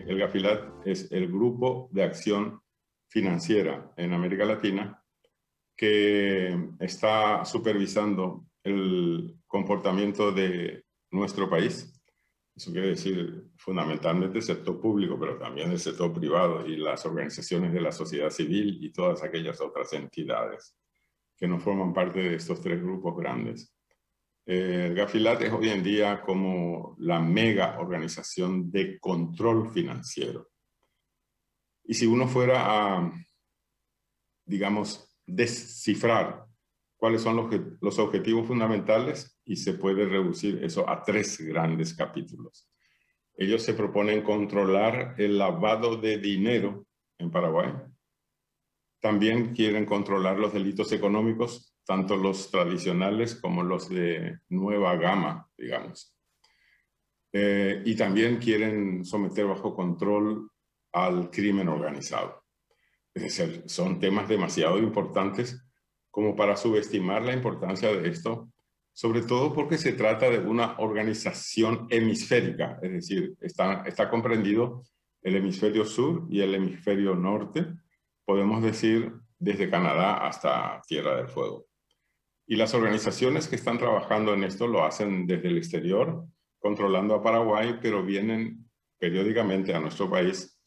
el Gafilat es el Grupo de Acción Financiera en América Latina que está supervisando el comportamiento de nuestro país. Eso quiere decir fundamentalmente el sector público, pero también el sector privado y las organizaciones de la sociedad civil y todas aquellas otras entidades que no forman parte de estos tres grupos grandes. El Gafilat es hoy en día como la mega organización de control financiero. Y si uno fuera a, digamos, descifrar cuáles son los objetivos fundamentales, y se puede reducir eso a tres grandes capítulos. Ellos se proponen controlar el lavado de dinero en Paraguay. También quieren controlar los delitos económicos, tanto los tradicionales como los de nueva gama, digamos. Y también quieren someter bajo control al crimen organizado. Es decir, son temas demasiado importantes como para subestimar la importancia de esto, sobre todo porque se trata de una organización hemisférica, es decir, está comprendido el hemisferio sur y el hemisferio norte, podemos decir desde Canadá hasta Tierra del Fuego. Y las organizaciones que están trabajando en esto lo hacen desde el exterior, controlando a Paraguay, pero vienen periódicamente a nuestro país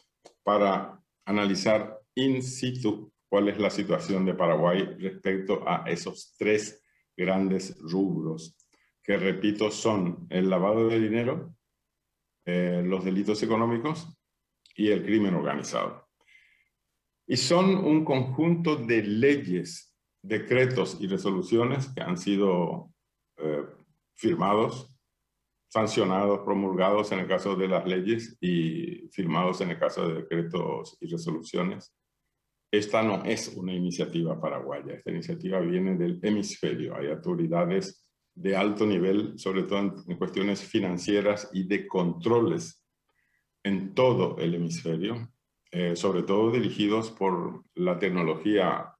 para analizar in situ cuál es la situación de Paraguay respecto a esos tres grandes rubros, que repito son el lavado de dinero, los delitos económicos y el crimen organizado. Y son un conjunto de leyes, decretos y resoluciones que han sido firmados, sancionados, promulgados en el caso de las leyes y firmados en el caso de decretos y resoluciones. Esta no es una iniciativa paraguaya, esta iniciativa viene del hemisferio. Hay autoridades de alto nivel, sobre todo en cuestiones financieras y de controles en todo el hemisferio, sobre todo dirigidos por la tecnología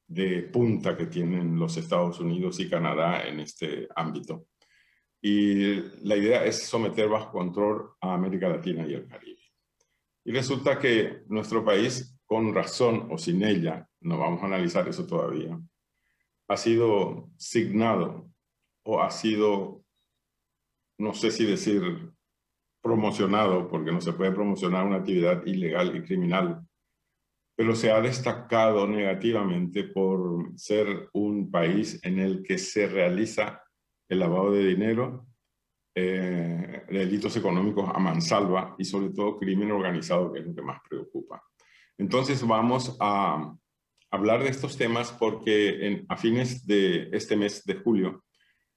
de punta que tienen los Estados Unidos y Canadá en este ámbito. Y la idea es someter bajo control a América Latina y el Caribe. Y resulta que nuestro país, con razón o sin ella, no vamos a analizar eso todavía, ha sido signado o ha sido, no sé si decir promocionado, porque no se puede promocionar una actividad ilegal y criminal, pero se ha destacado negativamente por ser un país en el que se realiza el lavado de dinero, delitos económicos a mansalva y sobre todo crimen organizado, que es lo que más preocupa. Entonces vamos a hablar de estos temas porque a fines de este mes de julio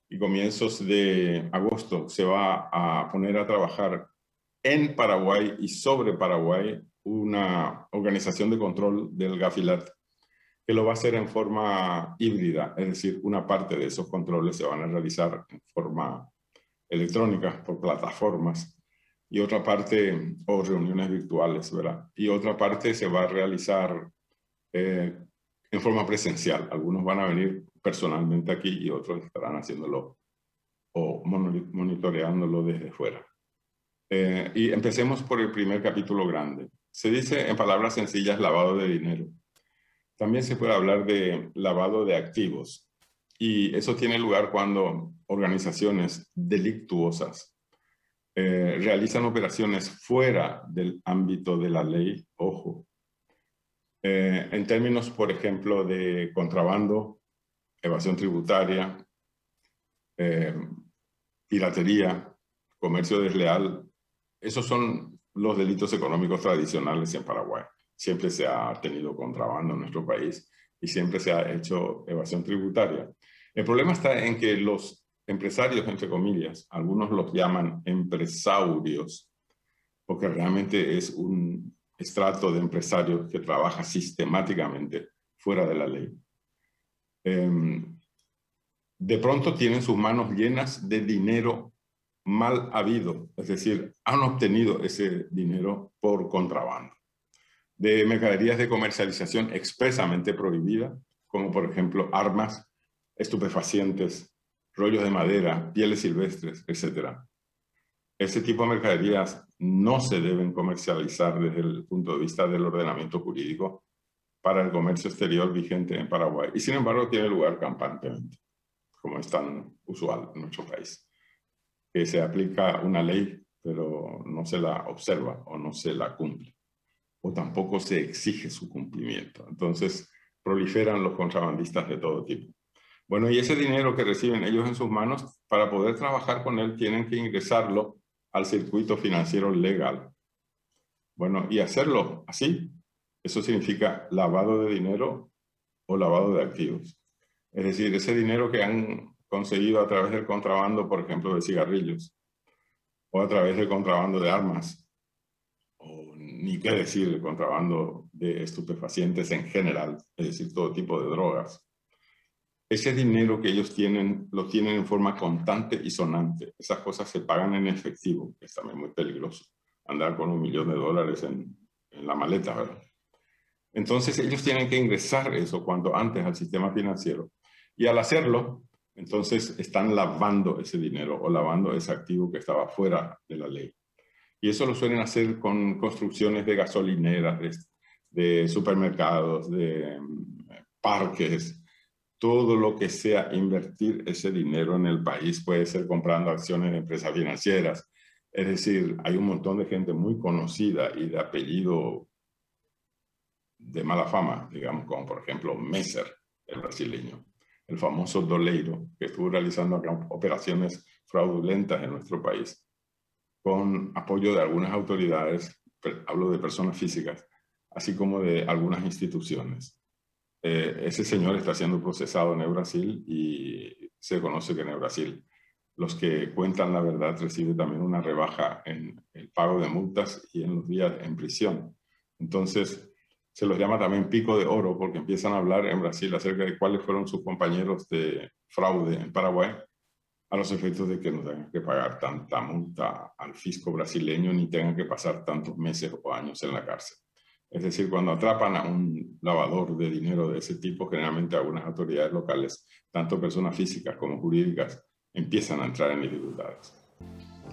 y comienzos de agosto se va a poner a trabajar en Paraguay y sobre Paraguay una organización de control del Gafilat que lo va a hacer en forma híbrida, es decir, una parte de esos controles se van a realizar en forma electrónica por plataformas y otra parte, o reuniones virtuales, ¿verdad? Y otra parte se va a realizar en forma presencial. Algunos van a venir personalmente aquí y otros estarán haciéndolo o monitoreándolo desde fuera. Y empecemos por el primer capítulo grande. Se dice en palabras sencillas lavado de dinero. También se puede hablar de lavado de activos. Y eso tiene lugar cuando organizaciones delictuosas realizan operaciones fuera del ámbito de la ley, ojo, en términos, por ejemplo, de contrabando, evasión tributaria, piratería, comercio desleal. Esos son los delitos económicos tradicionales en Paraguay. Siempre se ha tenido contrabando en nuestro país y siempre se ha hecho evasión tributaria. El problema está en que los empresarios, entre comillas, algunos los llaman empresaurios, porque realmente es un estrato de empresarios que trabaja sistemáticamente fuera de la ley. De pronto tienen sus manos llenas de dinero mal habido, es decir, han obtenido ese dinero por contrabando, de mercaderías de comercialización expresamente prohibida, como por ejemplo armas, estupefacientes, rollos de madera, pieles silvestres, etc. Ese tipo de mercaderías no se deben comercializar desde el punto de vista del ordenamiento jurídico para el comercio exterior vigente en Paraguay. Y sin embargo tiene lugar campantemente, como es tan usual en nuestro país, que se aplica una ley, pero no se la observa o no se la cumple, o tampoco se exige su cumplimiento. Entonces proliferan los contrabandistas de todo tipo. Bueno, y ese dinero que reciben ellos en sus manos, para poder trabajar con él, tienen que ingresarlo al circuito financiero legal. Bueno, y hacerlo así, eso significa lavado de dinero o lavado de activos. Es decir, ese dinero que han conseguido a través del contrabando, por ejemplo, de cigarrillos, o a través del contrabando de armas, o ni qué decir, el contrabando de estupefacientes en general, es decir, todo tipo de drogas. Ese dinero que ellos tienen, lo tienen en forma constante y sonante. Esas cosas se pagan en efectivo, que es también muy peligroso. Andar con $1 millón en la maleta, ¿verdad? Entonces ellos tienen que ingresar eso cuanto antes al sistema financiero. Y al hacerlo, entonces están lavando ese dinero o lavando ese activo que estaba fuera de la ley. Y eso lo suelen hacer con construcciones de gasolineras, de supermercados, de parques. Todo lo que sea invertir ese dinero en el país, puede ser comprando acciones de empresas financieras. Es decir, hay un montón de gente muy conocida y de apellido de mala fama, digamos, como por ejemplo Messer, el brasileño, el famoso Doleiro, que estuvo realizando operaciones fraudulentas en nuestro país, con apoyo de algunas autoridades, hablo de personas físicas, así como de algunas instituciones. Ese señor está siendo procesado en Brasil y se conoce que en Brasil los que cuentan la verdad reciben también una rebaja en el pago de multas y en los días en prisión. Entonces, se los llama también pico de oro porque empiezan a hablar en Brasil acerca de cuáles fueron sus compañeros de fraude en Paraguay, a los efectos de que no tengan que pagar tanta multa al fisco brasileño ni tengan que pasar tantos meses o años en la cárcel. Es decir, cuando atrapan a un lavador de dinero de ese tipo, generalmente algunas autoridades locales, tanto personas físicas como jurídicas, empiezan a entrar en dificultades.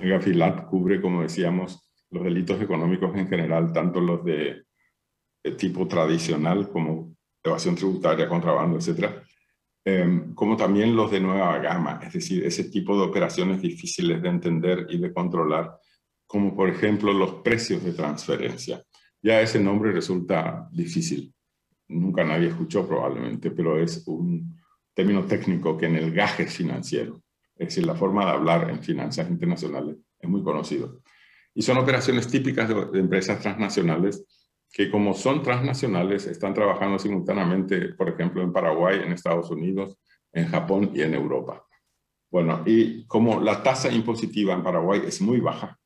El Gafilat cubre, como decíamos, los delitos económicos en general, tanto los de tipo tradicional como evasión tributaria, contrabando, etc., como también los de nueva gama, es decir, ese tipo de operaciones difíciles de entender y de controlar, como por ejemplo los precios de transferencia. Ya ese nombre resulta difícil. Nunca nadie escuchó probablemente, pero es un término técnico que en el gaje financiero, es decir, la forma de hablar en finanzas internacionales, es muy conocido. Y son operaciones típicas de empresas transnacionales que, como son transnacionales, están trabajando simultáneamente, por ejemplo, en Paraguay, en Estados Unidos, en Japón y en Europa. Bueno, y como la tasa impositiva en Paraguay es muy baja,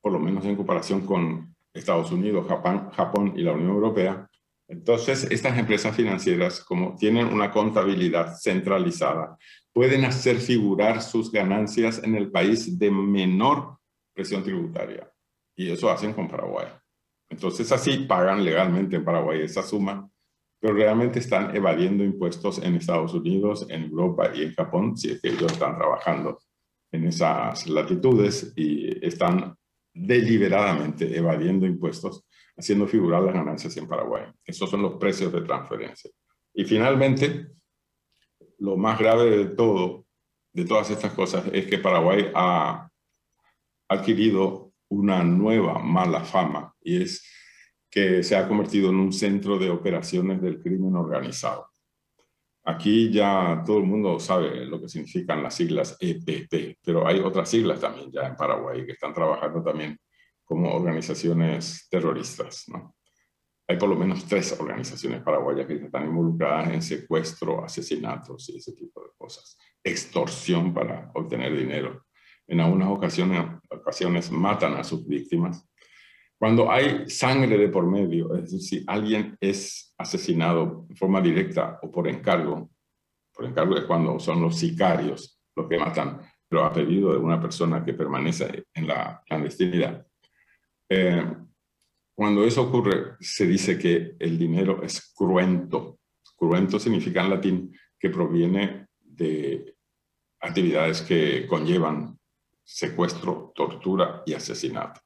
por lo menos en comparación con Estados Unidos, Japón y la Unión Europea, entonces estas empresas financieras, como tienen una contabilidad centralizada, pueden hacer figurar sus ganancias en el país de menor presión tributaria. Y eso hacen con Paraguay. Entonces así pagan legalmente en Paraguay esa suma, pero realmente están evadiendo impuestos en Estados Unidos, en Europa y en Japón, si es que ellos están trabajando en esas latitudes y están deliberadamente evadiendo impuestos, haciendo figurar las ganancias en Paraguay. Esos son los precios de transferencia. Y finalmente, lo más grave de todo, de todas estas cosas, es que Paraguay ha adquirido una nueva mala fama, y es que se ha convertido en un centro de operaciones del crimen organizado. Aquí ya todo el mundo sabe lo que significan las siglas EPP, pero hay otras siglas también ya en Paraguay que están trabajando también como organizaciones terroristas, ¿no? Hay por lo menos 3 organizaciones paraguayas que están involucradas en secuestro, asesinatos y ese tipo de cosas. Extorsión para obtener dinero. En algunas ocasiones matan a sus víctimas. Cuando hay sangre de por medio, es decir, si alguien es asesinado de forma directa o por encargo es cuando son los sicarios los que matan, pero a pedido de una persona que permanece en la clandestinidad. Cuando eso ocurre, se dice que el dinero es cruento. Cruento significa en latín que proviene de actividades que conllevan secuestro, tortura y asesinato.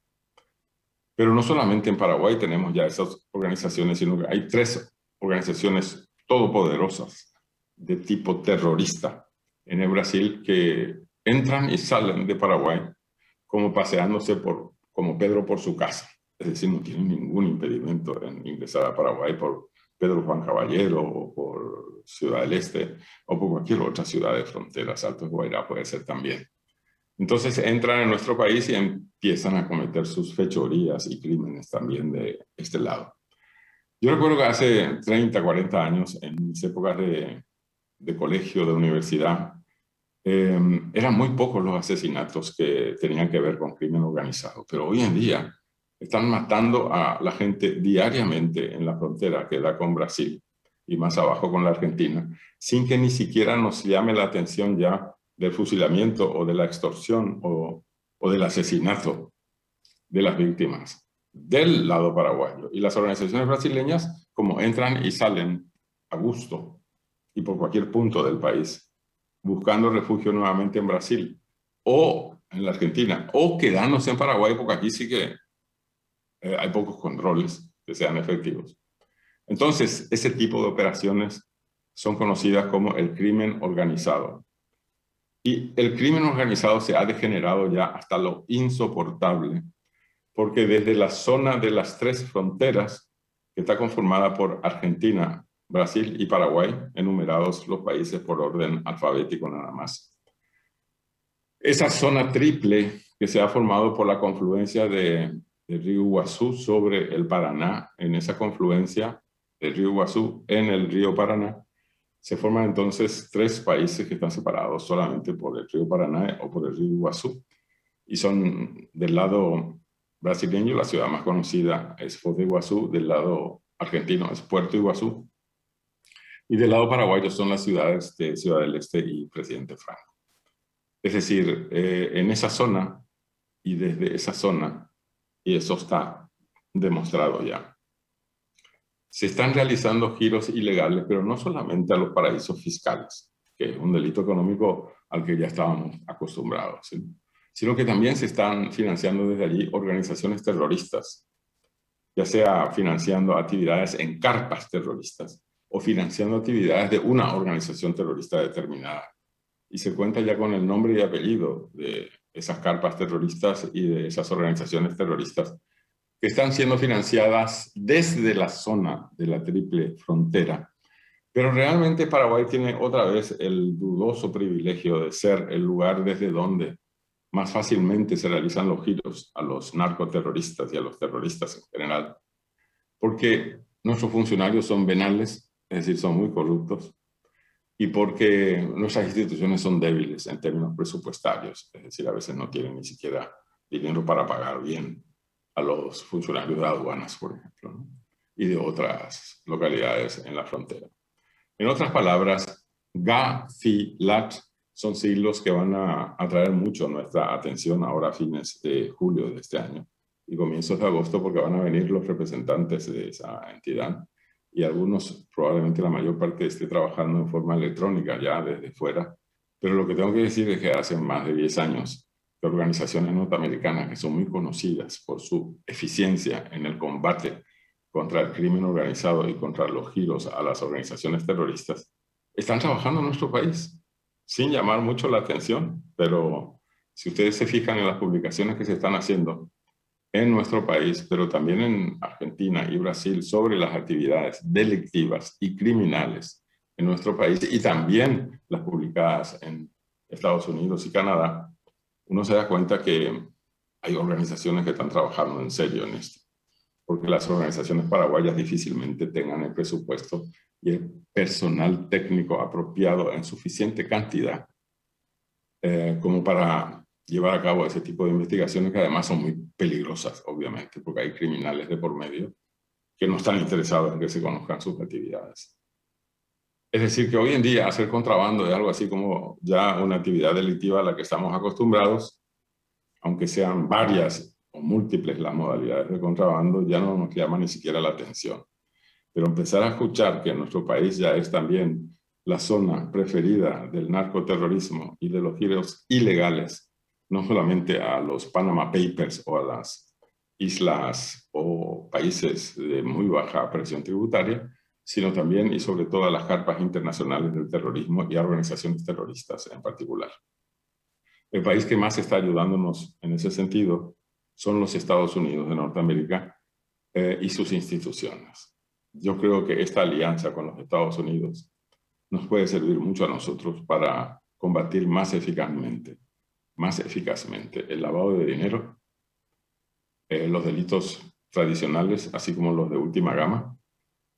Pero no solamente en Paraguay tenemos ya esas organizaciones, sino que hay 3 organizaciones todopoderosas de tipo terrorista en el Brasil que entran y salen de Paraguay como paseándose como Pedro por su casa. Es decir, no tienen ningún impedimento en ingresar a Paraguay por Pedro Juan Caballero o por Ciudad del Este o por cualquier otra ciudad de fronteras. Alto Guairá puede ser también. Entonces entran en nuestro país y empiezan a cometer sus fechorías y crímenes también de este lado. Yo recuerdo que hace 30, 40 años, en mis épocas de colegio, de universidad, eran muy pocos los asesinatos que tenían que ver con crimen organizado, pero hoy en día están matando a la gente diariamente en la frontera que da con Brasil y más abajo con la Argentina, sin que ni siquiera nos llame la atención ya del fusilamiento o de la extorsión o del asesinato de las víctimas del lado paraguayo. Y las organizaciones brasileñas, como entran y salen a gusto y por cualquier punto del país, buscando refugio nuevamente en Brasil o en la Argentina, o quedándose en Paraguay, porque aquí sí que hay pocos controles que sean efectivos. Entonces, ese tipo de operaciones son conocidas como el crimen organizado. Y el crimen organizado se ha degenerado ya hasta lo insoportable, porque desde la zona de las 3 fronteras, que está conformada por Argentina, Brasil y Paraguay, enumerados los países por orden alfabético nada más. Esa zona triple que se ha formado por la confluencia del río Iguazú sobre el Paraná, en esa confluencia del río Iguazú en el río Paraná, se forman entonces 3 países que están separados solamente por el río Paraná o por el río Iguazú. Y son del lado brasileño, la ciudad más conocida es Foz de Iguazú, del lado argentino es Puerto Iguazú, y del lado paraguayo son las ciudades de Ciudad del Este y Presidente Franco. Es decir, en esa zona y desde esa zona, y eso está demostrado ya, se están realizando giros ilegales, pero no solamente a los paraísos fiscales, que es un delito económico al que ya estábamos acostumbrados, ¿sí? Sino que también se están financiando desde allí organizaciones terroristas, ya sea financiando actividades en carpas terroristas o financiando actividades de una organización terrorista determinada. Y se cuenta ya con el nombre y apellido de esas carpas terroristas y de esas organizaciones terroristas que están siendo financiadas desde la zona de la triple frontera. Pero realmente Paraguay tiene otra vez el dudoso privilegio de ser el lugar desde donde más fácilmente se realizan los giros a los narcoterroristas y a los terroristas en general, porque nuestros funcionarios son venales, es decir, son muy corruptos, y porque nuestras instituciones son débiles en términos presupuestarios, es decir, a veces no tienen ni siquiera dinero para pagar bien a los funcionarios de aduanas, por ejemplo, ¿no? Y de otras localidades en la frontera. En otras palabras, GA-FI-LAT son siglos que van a atraer mucho nuestra atención ahora a fines de julio de este año y comienzos de agosto, porque van a venir los representantes de esa entidad y algunos, probablemente la mayor parte, esté trabajando en forma electrónica ya desde fuera. Pero lo que tengo que decir es que hace más de 10 años que organizaciones norteamericanas que son muy conocidas por su eficiencia en el combate contra el crimen organizado y contra los giros a las organizaciones terroristas, están trabajando en nuestro país sin llamar mucho la atención, pero si ustedes se fijan en las publicaciones que se están haciendo en nuestro país, pero también en Argentina y Brasil, sobre las actividades delictivas y criminales en nuestro país, y también las publicadas en Estados Unidos y Canadá, uno se da cuenta que hay organizaciones que están trabajando en serio en esto, porque las organizaciones paraguayas difícilmente tengan el presupuesto y el personal técnico apropiado en suficiente cantidad como para llevar a cabo ese tipo de investigaciones, que además son muy peligrosas, obviamente, porque hay criminales de por medio que no están interesados en que se conozcan sus actividades. Es decir, que hoy en día hacer contrabando es algo así como ya una actividad delictiva a la que estamos acostumbrados, aunque sean varias o múltiples las modalidades de contrabando, ya no nos llama ni siquiera la atención. Pero empezar a escuchar que en nuestro país ya es también la zona preferida del narcoterrorismo y de los giros ilegales, no solamente a los Panama Papers o a las islas o países de muy baja presión tributaria, sino también y sobre todo a las carpas internacionales del terrorismo y a organizaciones terroristas en particular. El país que más está ayudándonos en ese sentido son los Estados Unidos de Norteamérica y sus instituciones. Yo creo que esta alianza con los Estados Unidos nos puede servir mucho a nosotros para combatir más eficazmente el lavado de dinero, los delitos tradicionales, así como los de última gama,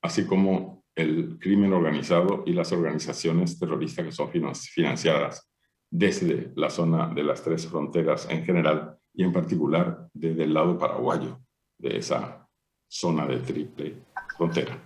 así como el crimen organizado y las organizaciones terroristas que son financiadas desde la zona de las tres fronteras en general y en particular desde el lado paraguayo de esa zona de triple frontera.